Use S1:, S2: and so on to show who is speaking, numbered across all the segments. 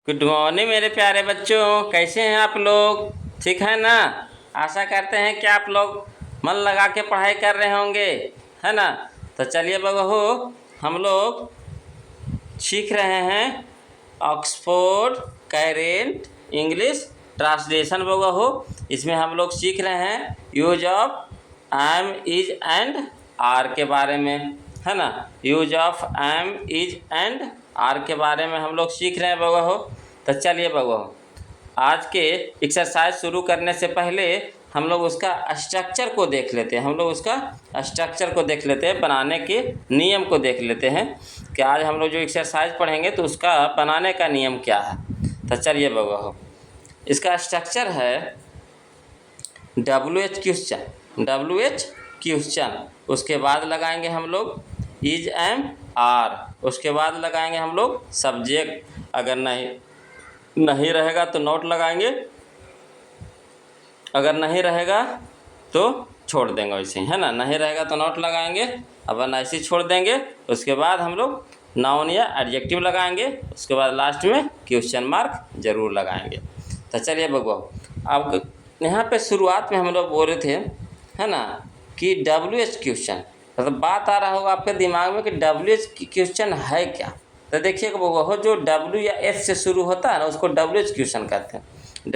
S1: Good morning मेरे प्यारे बच्चों, कैसे हैं आप लोग? ठीक है ना? आशा करते हैं कि आप लोग मन लगा के पढ़ाई कर रहे होंगे, है ना? तो चलिए बबू, हम लोग सीख रहे हैं ऑक्सफोर्ड करेंट इंग्लिश ट्रांसलेशन बबू। इसमें हम लोग सीख रहे हैं use of am is and are के बारे में, है ना? Use of am is and are के बारे में हम लोग सीख रहे हैं बबू। तो चलिए बबू, आज के एक्सरसाइज शुरू करने से पहले हम लोग उसका स्ट्रक्चर को देख लेते हैं। बनाने के नियम को देख लेते हैं कि आज हम लोग जो एक्सरसाइज पढ़ेंगे तो उसका बनाने का नियम क्या है। तो चलिए बबू, इसका स्ट्रक्चर है WH क्वेश्चन, उसके बाद लगाएंगे हम लोग इज एम आर, उसके बाद लगाएंगे हम लोग सब्जेक्ट। अगर नहीं रहेगा तो नोट लगाएंगे, अगर नहीं रहेगा तो छोड़ देंगे वैसे ही, है ना? नहीं रहेगा तो नोट लगाएंगे, अब ऐसे ही छोड़ देंगे। उसके बाद हम लोग नाउन या एडजेक्टिव लगाएंगे, उसके बाद लास्ट में क्वेश्चन मार्क जरूर लगाएंगे। तो चलिए बबू, अब यहाँ पे शुरुआत में हम लोग बोल रहे थे, है ना, कि WH क्वेश्चन, मतलब बात आ रहा होगा आपके दिमाग में कि WH क्वेश्चन है क्या। तो देखिएगा बबू, जो W या H से शुरू होता है ना उसको WH क्वेश्चन कहते हैं।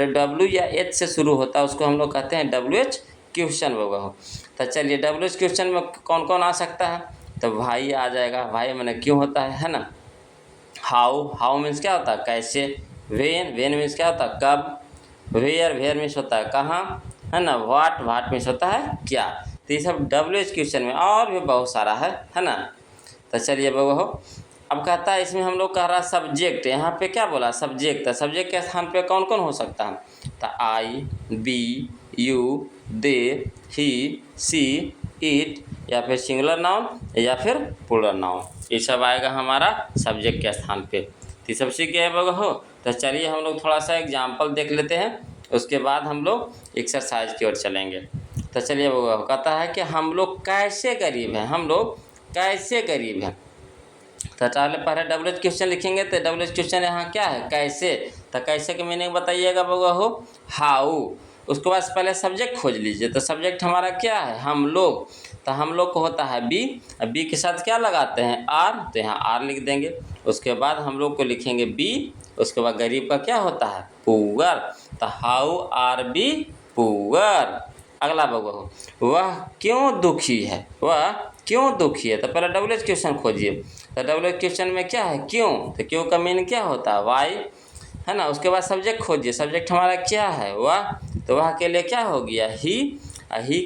S1: W या H से शुरू होता है उसको हम लोग कहते हैं WH क्वेश्चन बबू। तो चलिए WH क्वेश्चन में कौन कौन आ सकता है? तो भाई आ जाएगा, भाई मैंने क्यों होता है ना? हाउ मीन्स क्या होता है? कैसे। वेन मीन्स क्या होता है? कब। वेयर मीन्स होता है कहाँ, है ना? वाट मीन्स होता है क्या। तो ये सब WH क्वेश्चन में और भी बहुत सारा है ना? तो चलिए बबू, अब कहता है इसमें हम लोग कह रहा है सब्जेक्ट। यहाँ पे क्या बोला? सब्जेक्ट। तो सब्जेक्ट के स्थान पे कौन कौन हो सकता है? तो I, we, you, they, he, she, it, या फिर सिंगुलर नाउन या फिर प्लूरल नाउन, ये सब आएगा हमारा सब्जेक्ट के स्थान पे। तो सब सीख गए बबू। तो चलिए हम लोग थोड़ा सा एग्जाम्पल देख लेते हैं, उसके बाद हम लोग एक्सरसाइज की ओर चलेंगे। तो चलिए बबू, कहता है कि हम लोग कैसे गरीब हैं, तो पहले WH क्वेश्चन लिखेंगे। तो WH क्वेश्चन यहाँ क्या है? कैसे। तो कैसे के मीनिंग बताइएगा बबू? हाउ। उसके बाद पहले सब्जेक्ट खोज लीजिए। तो सब्जेक्ट हमारा क्या है? हम लोग। तो हम लोग को होता है बी, बी के साथ क्या लगाते हैं? आर, तो यहाँ आर लिख देंगे। उसके बाद हम लोग को लिखेंगे बी, उसके बाद गरीब का क्या होता है? पुअर। तो हाउ आर बी पुअर। अगला बबू, वह क्यों दुखी है, तो पहले WH क्वेश्चन खोजिए। तो WH क्वेश्चन में क्या है? क्यों। तो क्यों का मीनिंग क्या होता है? वाई, है ना? उसके बाद सब्जेक्ट खोजिए। सब्जेक्ट हमारा क्या है? वह। तो वह के लिए क्या हो गया? ही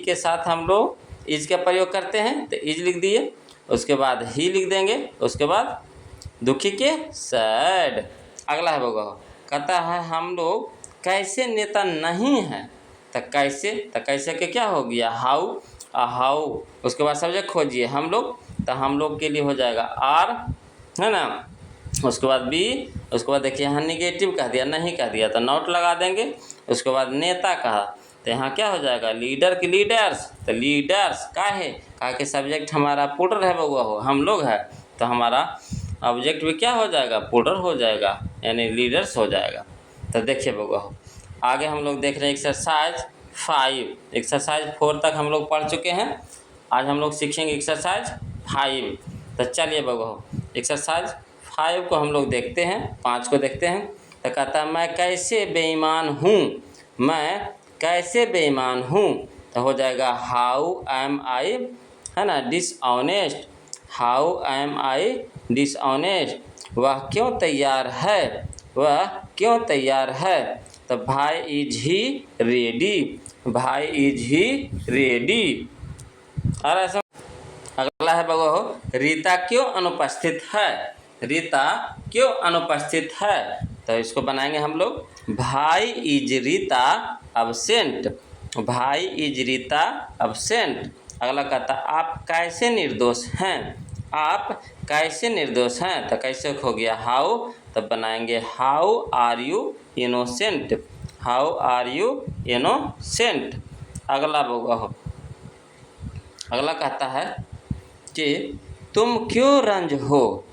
S1: के साथ हम लोग इज का प्रयोग करते हैं, तो इज लिख दिए। उसके बाद ही लिख देंगे, उसके बाद दुखी के सैड। अगला है बबू, कहता है हम लोग कैसे नेता नहीं हैं। तो कैसे के क्या हो गया? हाउ। उसके बाद सब्जेक्ट खोजिए हम लोग। तो हम लोग के लिए हो जाएगा आर, है ना? उसके बाद बी, उसके बाद देखिए यहाँ निगेटिव कह दिया, नहीं कह दिया तो नॉट लगा देंगे। उसके बाद नेता कहा, तो यहाँ क्या हो जाएगा? लीडर की लीडर्स। तो लीडर्स का है, कहा कि सब्जेक्ट हमारा पुटर है बबुआ, हो हम लोग है, तो हमारा ऑब्जेक्ट भी क्या हो जाएगा? पुटर हो जाएगा, यानी लीडर्स हो जाएगा। तो देखिए बबुआ, आगे हम लोग देख रहे हैं एक्सरसाइज 5। एक्सरसाइज 4 तक हम लोग पढ़ चुके हैं, आज हम लोग सीखेंगे एक्सरसाइज 5। तो चलिए बबू, एक्सरसाइज 5 को हम लोग देखते हैं, 5 को देखते हैं। तो कहता है मैं कैसे बेईमान हूँ, तो हो जाएगा हाउ एम आई, है ना? Dishonest. How am I dishonest. वह क्यों तैयार है, तो भाई इज ही रेडी। और ऐसा अगला है बबू, रीता क्यों अनुपस्थित है। तो इसको बनाएंगे हम लोग भाई इज रीता अब्सेंट। अगला कहता आप कैसे निर्दोष हैं, तो कैसे हो गया? हाउ। तो बनाएंगे हाउ आर यू इनोसेंट। अगला बबू, अगला कहता है कि तुम क्यों रंज हो,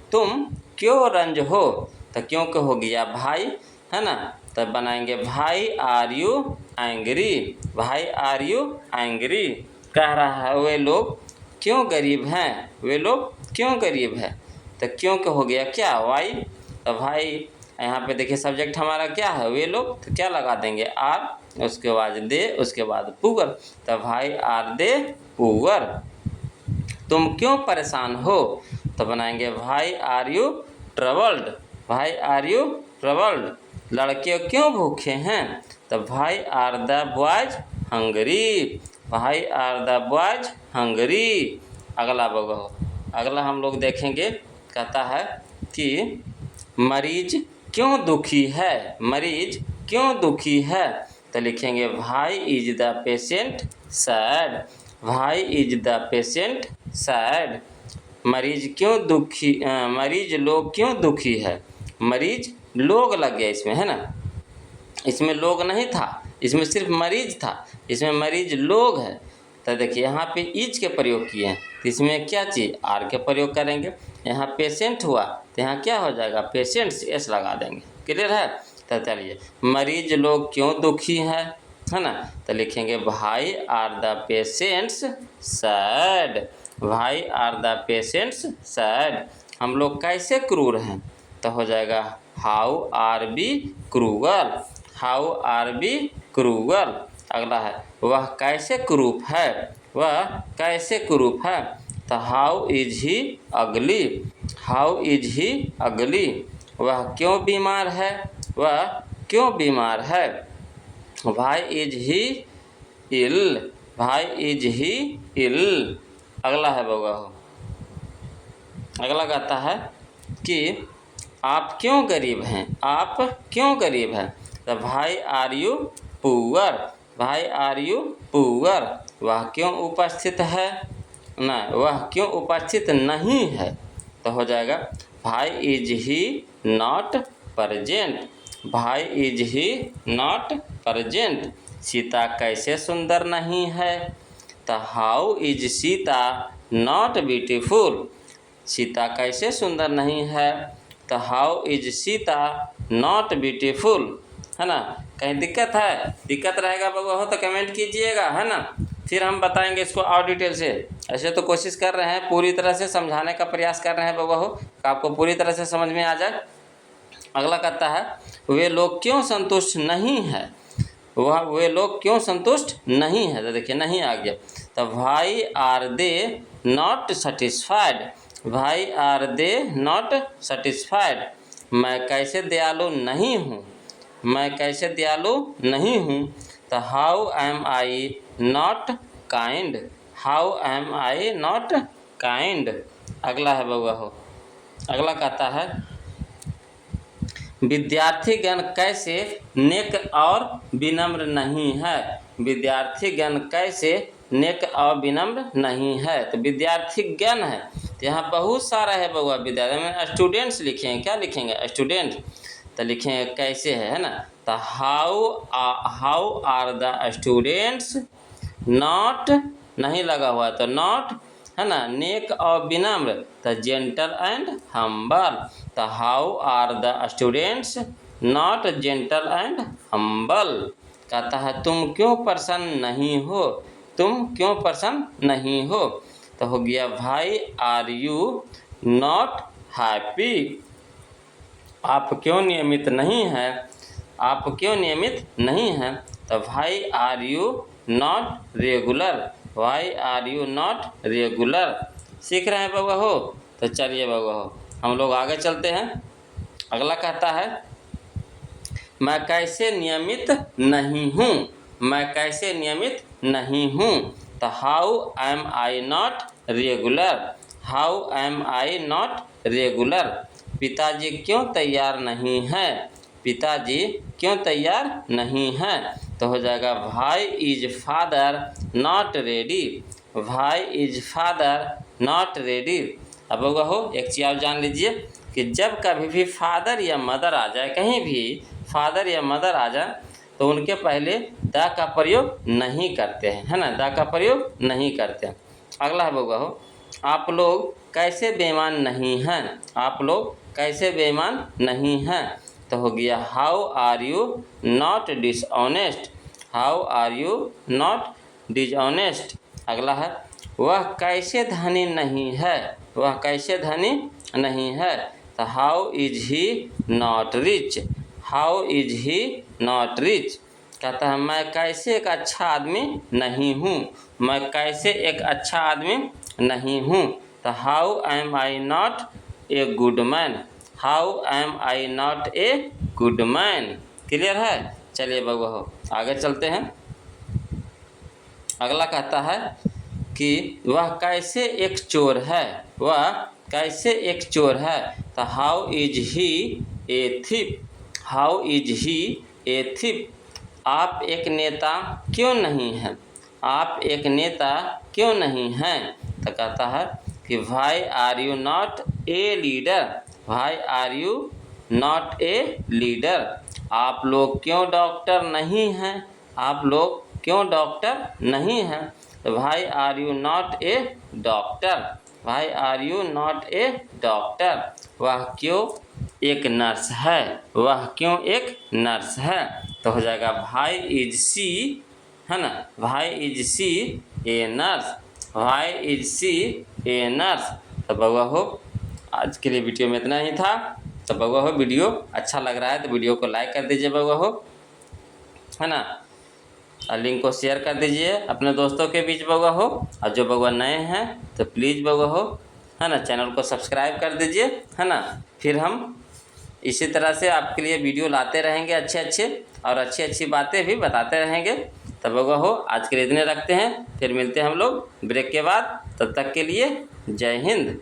S1: तो क्यों के हो गया भाई, है ना। तब बनाएंगे भाई आर यू एंग्री, भाई आर यू एंग्री। कह रहा है वे लोग क्यों गरीब हैं, वे लोग क्यों गरीब हैं। तो क्यों के हो गया क्या, वाई। तो भाई यहाँ पे देखिए सब्जेक्ट हमारा क्या है, वे लोग, तो क्या लगा देंगे आर, उसके बाद दे, उसके बाद पुअर। तो भाई आर दे पुअर। तुम क्यों परेशान हो, तो बनाएंगे भाई आर यू ट्रबल्ड, भाई आर यू ट्रबल्ड। लड़के क्यों भूखे हैं, तो भाई आर द बॉयज हंगरी, भाई आर द बॉयज हंगरी। अगला बगो, अगला हम लोग देखेंगे, कहता है कि मरीज क्यों दुखी है, मरीज क्यों दुखी है। तो लिखेंगे भाई इज द पेशेंट सैड, भाई इज द पेशेंट सैड। मरीज क्यों दुखी, मरीज लोग क्यों दुखी है, मरीज लोग लग गया इसमें, है ना। इसमें लोग नहीं था, इसमें सिर्फ मरीज था, इसमें मरीज लोग है। तो देखिए यहाँ पे इज के प्रयोग किए हैं, तो इसमें क्या चीज़ आर के प्रयोग करेंगे। यहाँ पेशेंट हुआ तो यहाँ क्या हो जाएगा, पेशेंट्स एस लगा देंगे। क्लियर है। तो चलिए मरीज लोग क्यों दुखी है ना। तो लिखेंगे भाई आर द पेशेंट्स सैड, भाई आर द पेशेंट्स सैड। हम लोग कैसे क्रूर हैं, तो हो जाएगा how are be cruel, how are be cruel. अगला है वह कैसे कुरूप है, वह कैसे कुरूप है। तो हाउ इज ही अगली, हाउ इज ही अगली। वह क्यों बीमार है, वह क्यों बीमार है। Why is he ill, why is he ill. अगला है बउआ हो, अगला कहता है कि आप क्यों गरीब हैं, आप क्यों गरीब हैं। तो भाई आर यू पुअर, भाई आर यू पुअर। वह क्यों उपस्थित है, ना वह क्यों उपस्थित नहीं है। तो हो जाएगा भाई इज ही नॉट प्रेजेंट, भाई is he not present. Sita कैसे सुंदर नहीं है। तो how is Sita not beautiful, Sita कैसे सुंदर नहीं है। तो how is Sita not beautiful, है ना। कहीं दिक्कत है, दिक्कत रहेगा बाबा हो तो कमेंट कीजिएगा, है ना। फिर हम बताएंगे इसको और डिटेल से। ऐसे तो कोशिश कर रहे हैं, पूरी तरह से समझाने का प्रयास कर रहे हैं बाबा हो, आपको पूरी तरह से समझ में आ जाए। अगला कहता है वे लोग क्यों संतुष्ट नहीं है, वह वे लोग क्यों संतुष्ट नहीं है। तो देखिए नहीं आ गया। तो भाई आर दे नॉट सेटिस्फाइड, भाई आर दे नॉट सेटिस्फाइड। मैं कैसे दयालु नहीं हूँ, मैं कैसे दयालु नहीं हूँ। तो how am I not kind, how am I not kind. अगला है बउआ हो, अगला कहता है विद्यार्थीगण कैसे नेक और विनम्र नहीं है, विद्यार्थीगण कैसे नेक और विनम्र नहीं है। तो विद्यार्थीगण है तो यहाँ बहुत सारा है बउआ, विद्यार्थी में स्टूडेंट्स लिखे हैं, क्या लिखेंगे स्टूडेंट। तो लिखेंगे कैसे है ना। तो how are the students not, नहीं लगा हुआ तो नॉट, है ना। नेक और विनम्र तो जेंटल एंड हम्बल। तो how are the students not gentle and humble. कहता है तुम क्यों प्रसन्न नहीं हो, तुम क्यों प्रसन्न नहीं हो। तो हो गया भाई आर यू नॉट हैप्पी, आप क्यों नियमित नहीं हैं, आप क्यों नियमित नहीं हैं। तो भाई are you not regular, why are you not regular. सीख रहे हैं बाबा हो। तो चलिए बाबा हो हम लोग आगे चलते हैं। अगला कहता है मैं कैसे नियमित नहीं हूँ, मैं कैसे नियमित नहीं हूँ। तो how am I not regular, how am I not regular. पिताजी क्यों तैयार नहीं हैं, पिताजी क्यों तैयार नहीं हैं। तो हो जाएगा भाई इज फादर नॉट रेडी, भाई इज फादर नॉट रेडी। अब होगा हो एक चीज़ आप जान लीजिए कि जब कभी भी फादर या मदर आ जाए, कहीं भी फादर या मदर आ जाए तो उनके पहले द का प्रयोग नहीं करते हैं, है ना, द का प्रयोग नहीं करते हैं। अगला है बउआ हो आप लोग कैसे बेईमान नहीं हैं, आप लोग कैसे बेईमान नहीं हैं। तो हो गया how are you not dishonest, how are you not dishonest. अगला है वह कैसे धनी नहीं है, वह कैसे धनी नहीं है। तो how is he not rich, how is he not rich. कहता है मैं कैसे एक अच्छा आदमी नहीं हूँ, मैं कैसे एक अच्छा आदमी नहीं हूँ। तो how am I not a good man, how am I not a good man. Clear है। चलिए बबुआ हो आगे चलते हैं। अगला कहता है कि वह कैसे एक चोर है, वह कैसे एक चोर है। तो how is he a thief, how is he a thief. आप एक नेता क्यों नहीं हैं, आप एक नेता क्यों नहीं हैं। तो कहता है कि why are you not a leader, why are you not a leader. आप लोग क्यों डॉक्टर नहीं हैं, आप लोग क्यों डॉक्टर नहीं हैं। तो why are you not a doctor, why are you not a doctor. वह क्यों एक नर्स है, वह क्यों एक नर्स है। तो हो जाएगा व्हाई इज सी, है ना, why is she a nurse, why is she a nurse. तो बउआ हो आज के लिए वीडियो में इतना ही था। तो बउआ हो वीडियो अच्छा लग रहा है तो वीडियो को लाइक कर दीजिए बउआ हो, है ना, और लिंक को शेयर कर दीजिए अपने दोस्तों के बीच बउआ हो। और जो बउआ नए हैं तो प्लीज़ बउआ हो, है ना, चैनल को सब्सक्राइब कर दीजिए, है ना। फिर हम इसी तरह से आपके लिए वीडियो लाते रहेंगे अच्छे अच्छे, और अच्छी अच्छी बातें भी बताते रहेंगे। तब बउआ हो आज के लिए इतने रखते हैं, फिर मिलते हैं हम लोग ब्रेक के बाद। तब तक के लिए जय हिंद।